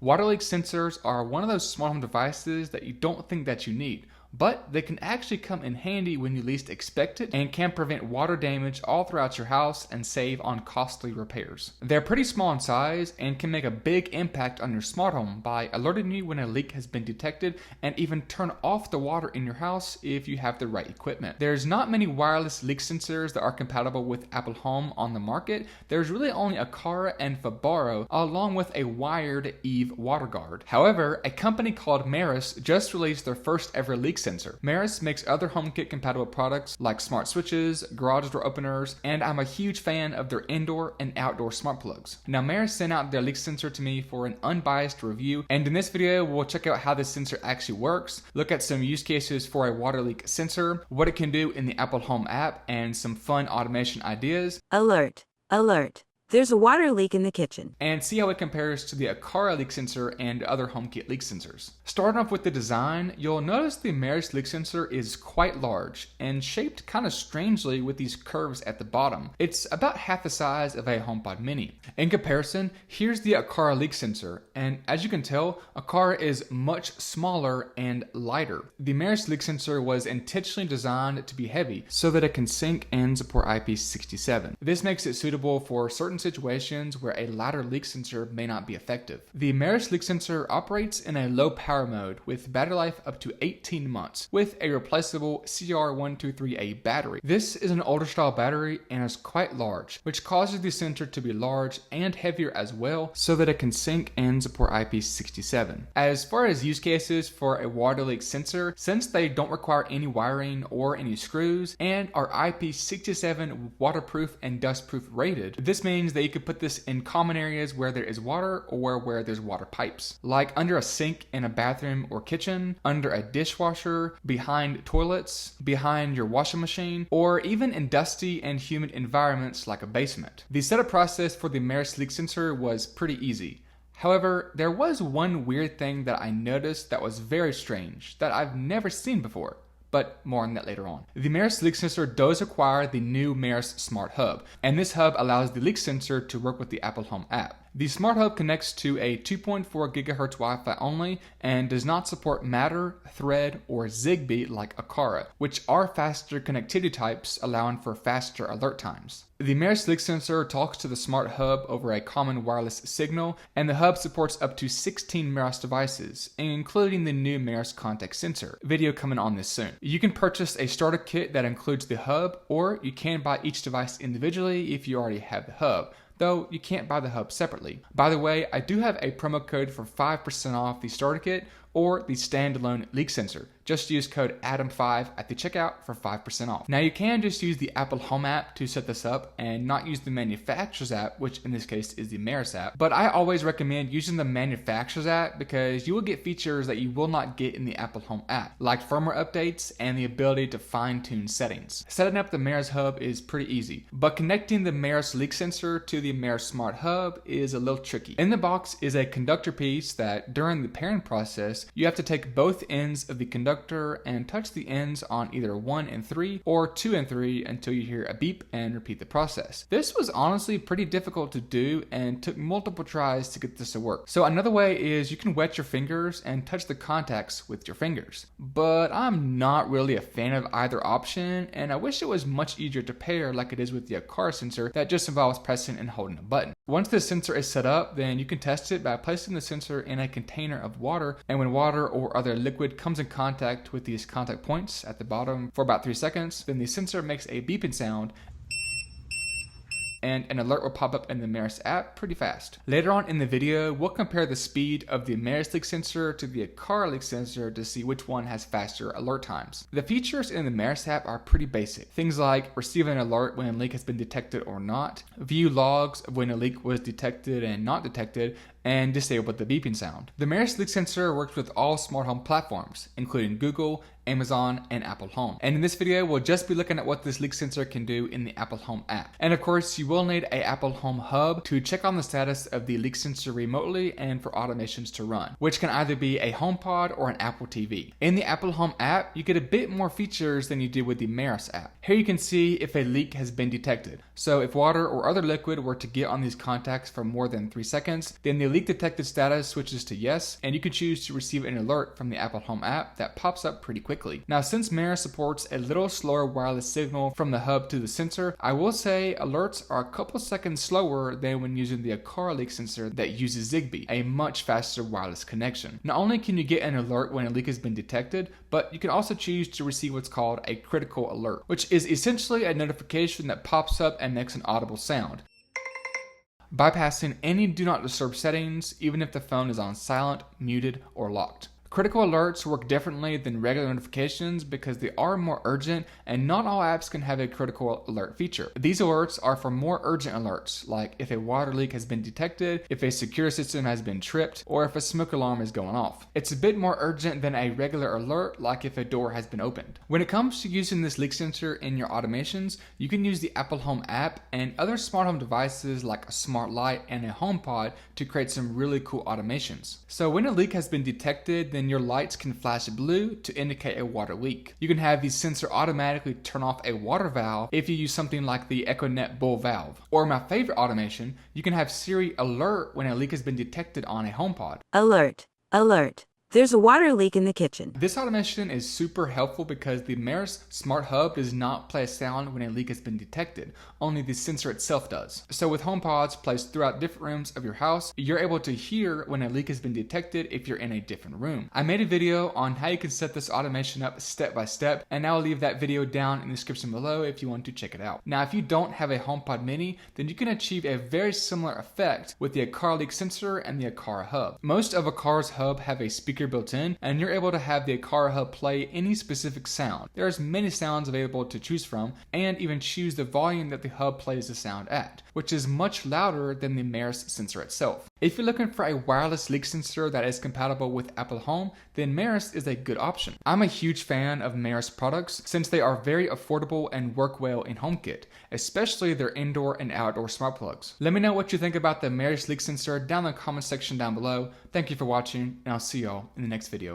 Water leak sensors are one of those smart home devices that you don't think that you need, but they can actually come in handy when you least expect it and can prevent water damage all throughout your house and save on costly repairs. They're pretty small in size and can make a big impact on your smart home by alerting you when a leak has been detected and even turn off the water in your house if you have the right equipment. There's not many wireless leak sensors that are compatible with Apple Home on the market. There's really only Aqara and Vibaro, along with a wired Eve water guard. However, a company called Meross just released their first ever leak sensor. Meross makes other HomeKit compatible products like smart switches, garage door openers, and I'm a huge fan of their indoor and outdoor smart plugs. Now, Meross sent out their leak sensor to me for an unbiased review, and in this video we'll check out how this sensor actually works, look at some use cases for a water leak sensor, what it can do in the Apple Home app, and some fun automation ideas. Alert! Alert! There's a water leak in the kitchen. And see how it compares to the Aqara leak sensor and other HomeKit leak sensors. Starting off with the design, you'll notice the Meross leak sensor is quite large and shaped kind of strangely with these curves at the bottom. It's about half the size of a HomePod mini. In comparison, here's the Aqara leak sensor, and as you can tell, Aqara is much smaller and lighter. The Meross leak sensor was intentionally designed to be heavy so that it can sync and support IP67. This makes it suitable for certain situations where a lighter leak sensor may not be effective. The Meross leak sensor operates in a low power mode with battery life up to 18 months with a replaceable CR123A battery. This is an older style battery and is quite large, which causes the sensor to be large and heavier as well so that it can sync and support IP67. As far as use cases for a water leak sensor, since they don't require any wiring or any screws and are IP67 waterproof and dustproof rated, this means that you could put this in common areas where there is water or where there's water pipes, like under a sink in a bathroom or kitchen, under a dishwasher, behind toilets, behind your washing machine, or even in dusty and humid environments like a basement. The setup process for the Meross leak sensor was pretty easy. However, there was one weird thing that I noticed that was very strange that I've never seen before. But more on that later on. The Meross leak sensor does acquire the new Meross Smart Hub, and this hub allows the leak sensor to work with the Apple Home app. The Smart Hub connects to a 2.4 GHz Wi-Fi only and does not support Matter, Thread, or Zigbee like Aqara, which are faster connectivity types allowing for faster alert times. The Meross leak sensor talks to the Smart Hub over a common wireless signal, and the hub supports up to 16 Meross devices, including the new Meross contact sensor. Video coming on this soon. You can purchase a starter kit that includes the hub, or you can buy each device individually if you already have the hub, though you can't buy the hub separately. By the way, I do have a promo code for 5% off the starter kit or the standalone leak sensor. Just use code ADAM5 at the checkout for 5% off. Now you can just use the Apple Home app to set this up and not use the manufacturer's app, which in this case is the Meross app. But I always recommend using the manufacturer's app because you will get features that you will not get in the Apple Home app, like firmware updates and the ability to fine-tune settings. Setting up the Meross hub is pretty easy, but connecting the Meross leak sensor to the Meross Smart Hub is a little tricky. In the box is a conductor piece that during the pairing process, you have to take both ends of the conductor and touch the ends on either 1 and 3 or 2 and 3 until you hear a beep and repeat the process. This was honestly pretty difficult to do and took multiple tries to get this to work. So another way is you can wet your fingers and touch the contacts with your fingers. But I'm not really a fan of either option, and I wish it was much easier to pair like it is with the Aqara sensor that just involves pressing and holding a button. Once the sensor is set up, then you can test it by placing the sensor in a container of water, and when water or other liquid comes in contact with these contact points at the bottom for about 3 seconds, then the sensor makes a beeping sound and an alert will pop up in the Meross app pretty fast. Later on in the video, we'll compare the speed of the Meross leak sensor to the Aqara leak sensor to see which one has faster alert times. The features in the Meross app are pretty basic. Things like receive an alert when a leak has been detected or not, view logs of when a leak was detected and not detected, and disable the beeping sound. The Meross leak sensor works with all smart home platforms, including Google, Amazon, and Apple Home. And in this video, we'll just be looking at what this leak sensor can do in the Apple Home app. And of course, you will need an Apple Home hub to check on the status of the leak sensor remotely and for automations to run, which can either be a HomePod or an Apple TV. In the Apple Home app, you get a bit more features than you do with the Meross app. Here you can see if a leak has been detected. So if water or other liquid were to get on these contacts for more than 3 seconds, then the leak detected status switches to yes, and you can choose to receive an alert from the Apple Home app that pops up pretty quickly. Now, since Meross supports a little slower wireless signal from the hub to the sensor, I will say alerts are a couple seconds slower than when using the Aqara leak sensor that uses Zigbee, a much faster wireless connection. Not only can you get an alert when a leak has been detected, but you can also choose to receive what's called a critical alert, which is essentially a notification that pops up and makes an audible sound, bypassing any do not disturb settings, even if the phone is on silent, muted, or locked. Critical alerts work differently than regular notifications because they are more urgent, and not all apps can have a critical alert feature. These alerts are for more urgent alerts, like if a water leak has been detected, if a secure system has been tripped, or if a smoke alarm is going off. It's a bit more urgent than a regular alert, like if a door has been opened. When it comes to using this leak sensor in your automations, you can use the Apple Home app and other smart home devices like a smart light and a HomePod to create some really cool automations. So when a leak has been detected, then your lights can flash blue to indicate a water leak. You can have the sensor automatically turn off a water valve if you use something like the EchoNet Bull valve. Or my favorite automation, you can have Siri alert when a leak has been detected on a HomePod. Alert, alert. There's a water leak in the kitchen. This automation is super helpful because the Meross Smart Hub does not play a sound when a leak has been detected, only the sensor itself does. So with HomePods placed throughout different rooms of your house, you're able to hear when a leak has been detected if you're in a different room. I made a video on how you can set this automation up step by step, and I'll leave that video down in the description below if you want to check it out. Now, if you don't have a HomePod mini, then you can achieve a very similar effect with the Aqara Leak Sensor and the Aqara Hub. Most of Aqara's hub have a speaker built in, and you're able to have the Aqara Hub play any specific sound. There's many sounds available to choose from, and even choose the volume that the hub plays the sound at, which is much louder than the Meross sensor itself. If you're looking for a wireless leak sensor that is compatible with Apple Home, then Meross is a good option. I'm a huge fan of Meross products since they are very affordable and work well in HomeKit, especially their indoor and outdoor smart plugs. Let me know what you think about the Meross leak sensor down in the comment section down below. Thank you for watching, and I'll see y'all in the next video.